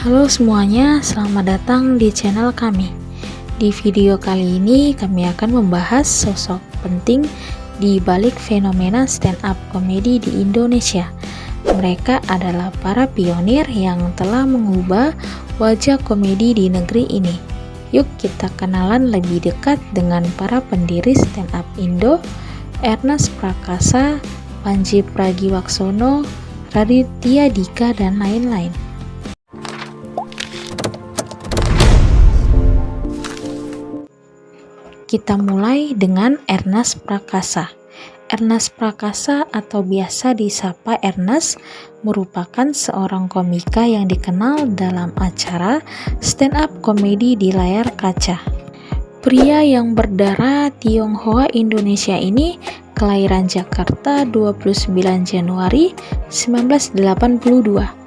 Halo semuanya, selamat datang di channel kami. Di video kali ini kami akan membahas sosok penting di balik fenomena stand up komedi di Indonesia. Mereka adalah para pionir yang telah mengubah wajah komedi di negeri ini. Yuk kita kenalan lebih dekat dengan para pendiri stand up Indo, Ernest Prakasa, Pandji Pragiwaksono, Raditya Dika, dan lain-lain. Kita mulai dengan Ernest Prakasa. Ernest Prakasa atau biasa disapa Ernest merupakan seorang komika yang dikenal dalam acara stand up komedi di layar kaca. Pria yang berdarah Tionghoa Indonesia ini kelahiran Jakarta 29 Januari 1982.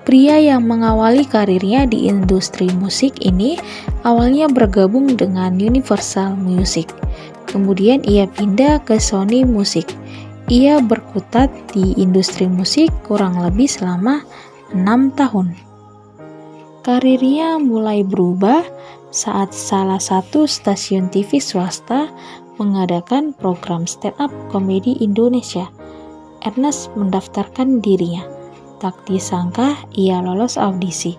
Pria yang mengawali karirnya di industri musik ini awalnya bergabung dengan Universal Music. Kemudian ia pindah ke Sony Music. Ia berkutat di industri musik kurang lebih selama 6 tahun. Karirnya mulai berubah saat salah satu stasiun TV swasta mengadakan program stand up komedi Indonesia. Ernest mendaftarkan dirinya. Tak disangka ia lolos audisi.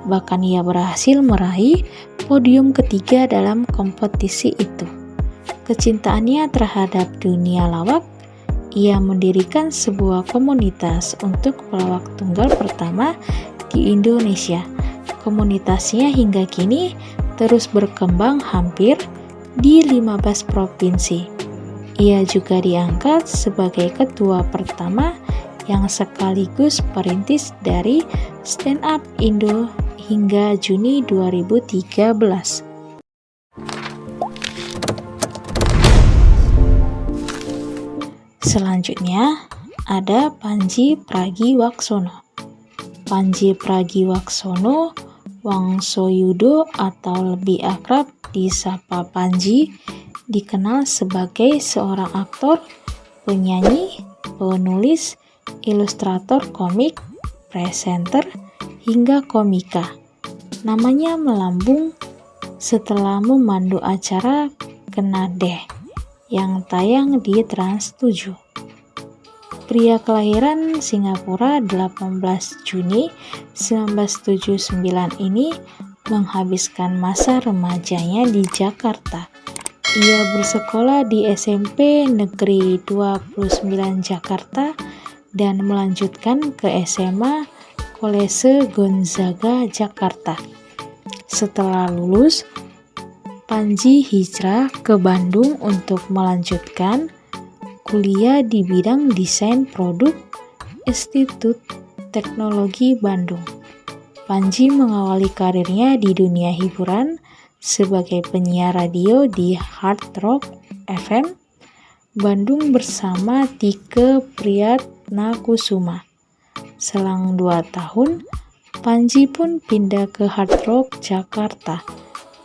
Bahkan ia berhasil meraih podium ketiga dalam kompetisi itu. Kecintaannya terhadap dunia lawak, ia mendirikan sebuah komunitas untuk pelawak tunggal pertama di Indonesia. Komunitasnya hingga kini terus berkembang hampir di 15 provinsi. Ia juga diangkat sebagai ketua pertama yang sekaligus perintis dari Stand Up Indo hingga Juni 2013. Selanjutnya ada Pandji Pragiwaksono. Pandji Pragiwaksono Wangsoyudo atau lebih akrab disapa Pandji dikenal sebagai seorang aktor, penyanyi, penulis, ilustrator komik, presenter, hingga komika. Namanya melambung setelah memandu acara Kena Deh yang tayang di Trans 7. Pria kelahiran Singapura 18 Juni 1979 ini menghabiskan masa remajanya di Jakarta. Ia bersekolah di SMP Negeri 29 Jakarta dan melanjutkan ke SMA Kolese Gonzaga Jakarta. Setelah lulus, Pandji hijrah ke Bandung untuk melanjutkan kuliah di bidang desain produk Institut Teknologi Bandung. Pandji mengawali karirnya di dunia hiburan sebagai penyiar radio di Hard Rock FM Bandung bersama Tike Priatnakusuma. Selang 2 tahun, Pandji pun pindah ke Hard Rock Jakarta.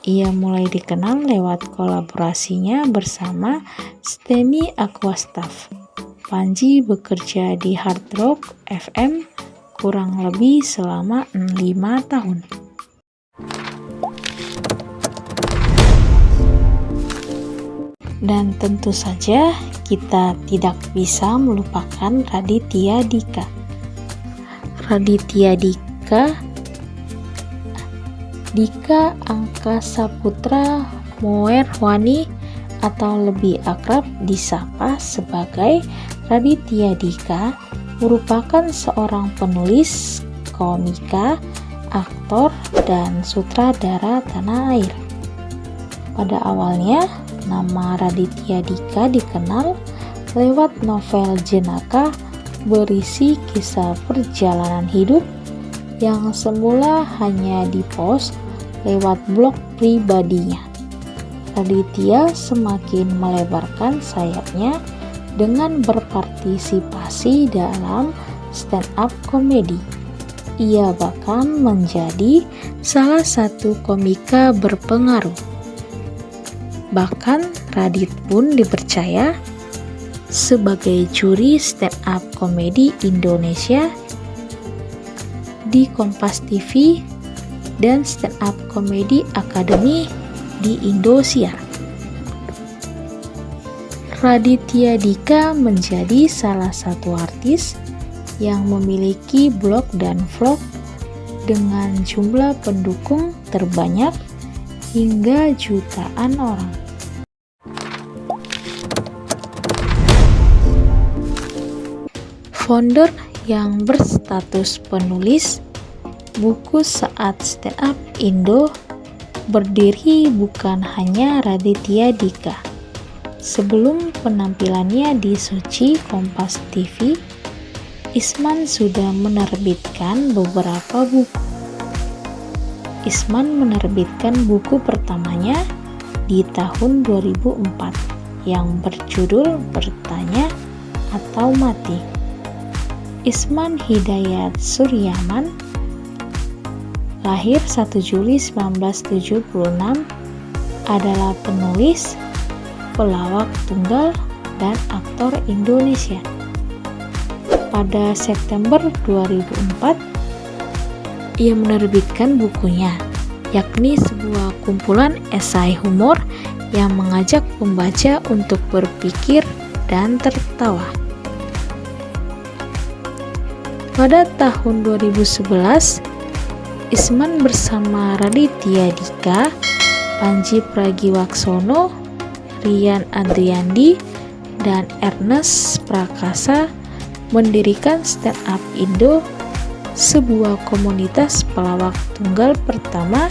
Ia mulai dikenal lewat kolaborasinya bersama Steny Aquastaff. Pandji bekerja di Hard Rock FM kurang lebih selama 5 tahun. Dan tentu saja kita tidak bisa melupakan Raditya Dika. Raditya Dika Angkasaputra Moerwani atau lebih akrab disapa sebagai Raditya Dika merupakan seorang penulis, komika, aktor, dan sutradara tanah air. Pada awalnya, nama Raditya Dika dikenal lewat novel jenaka berisi kisah perjalanan hidup yang semula hanya dipost lewat blog pribadinya. Raditya semakin melebarkan sayapnya dengan berpartisipasi dalam stand up komedi. Ia bahkan menjadi salah satu komika berpengaruh. Bahkan Radit pun dipercaya sebagai juri stand up komedi Indonesia di Kompas TV dan Stand Up Comedy Academy di Indosiar. Raditya Dika menjadi salah satu artis yang memiliki blog dan vlog dengan jumlah pendukung terbanyak hingga jutaan orang. Founder yang berstatus penulis buku Saat Stand Up Indo berdiri bukan hanya Raditya Dika. Sebelum penampilannya di Suci Kompas TV, Isman sudah menerbitkan beberapa buku. Isman menerbitkan buku pertamanya di tahun 2004 yang berjudul Bertanya atau Mati. Isman Hidayat Suryaman lahir 1 Juli 1976, adalah penulis, pelawak tunggal, dan aktor Indonesia. Pada September 2004, ia menerbitkan bukunya, yakni sebuah kumpulan esai humor yang mengajak pembaca untuk berpikir dan tertawa. Pada tahun 2011, Isman bersama Raditya Dika, Panji Pragiwaksono, Rian Adriandi, dan Ernest Prakasa mendirikan Stand Up Indo, sebuah komunitas pelawak tunggal pertama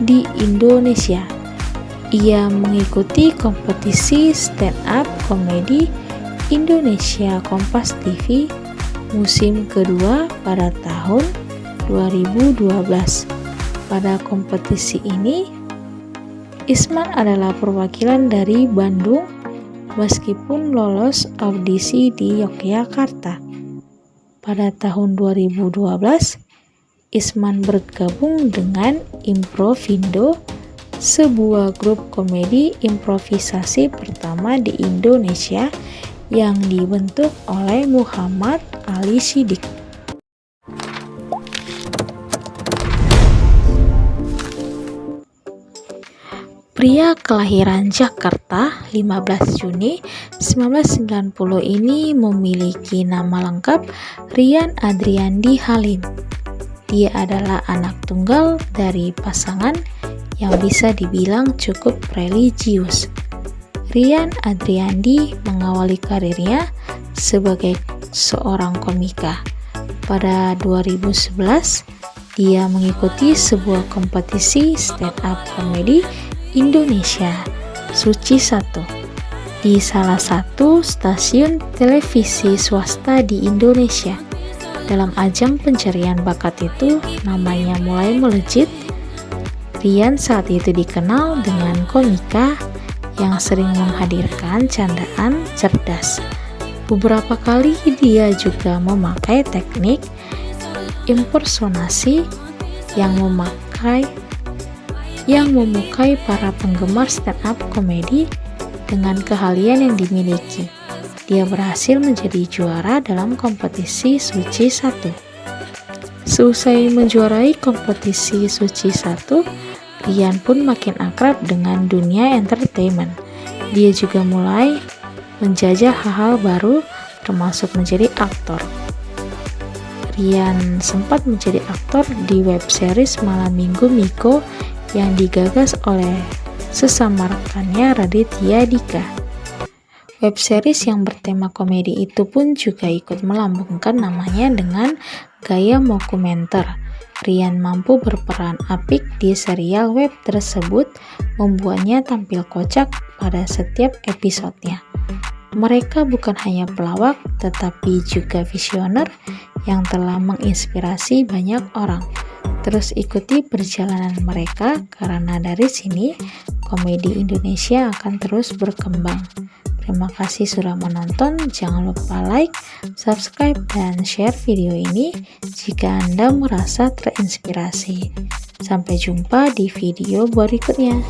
di Indonesia. Ia mengikuti kompetisi Stand Up Comedy Indonesia Kompas TV musim kedua pada tahun 2012. Pada kompetisi ini, Isman adalah perwakilan dari Bandung meskipun lolos audisi di Yogyakarta. Pada tahun 2012, Isman bergabung dengan Improvindo, sebuah grup komedi improvisasi pertama di Indonesia yang dibentuk oleh Muhammad Ali Siddiq. Pria kelahiran Jakarta 15 Juni 1990 ini memiliki nama lengkap Rian Adriandi Halim. Dia adalah anak tunggal dari pasangan yang bisa dibilang cukup religius. Rian Adriandi mengawali karirnya sebagai seorang komika. Pada 2011, dia mengikuti sebuah kompetisi stand up comedy Indonesia, Suci 1, di salah satu stasiun televisi swasta di Indonesia. Dalam ajang pencarian bakat itu, namanya mulai melejit. Rian saat itu dikenal dengan komika yang sering menghadirkan candaan cerdas. Beberapa kali dia juga memakai teknik impersonasi yang memukai para penggemar stand up komedi dengan keahlian yang dimiliki. Dia berhasil menjadi juara dalam kompetisi Suci 1. Seusai menjuarai kompetisi Suci 1, Rian pun makin akrab dengan dunia entertainment. Dia juga mulai menjajah hal-hal baru, termasuk menjadi aktor. Rian sempat menjadi aktor di web series Malam Minggu Miko yang digagas oleh sesama rekannya Raditya Dika. Web series yang bertema komedi itu pun juga ikut melambungkan namanya dengan gaya mockumentary. Rian mampu berperan apik di serial web tersebut, membuatnya tampil kocak pada setiap episodenya. Mereka bukan hanya pelawak, tetapi juga visioner yang telah menginspirasi banyak orang. Terus ikuti perjalanan mereka, karena dari sini komedi Indonesia akan terus berkembang. Terima kasih sudah menonton. Jangan lupa like, subscribe, dan share video ini jika Anda merasa terinspirasi. Sampai jumpa di video berikutnya.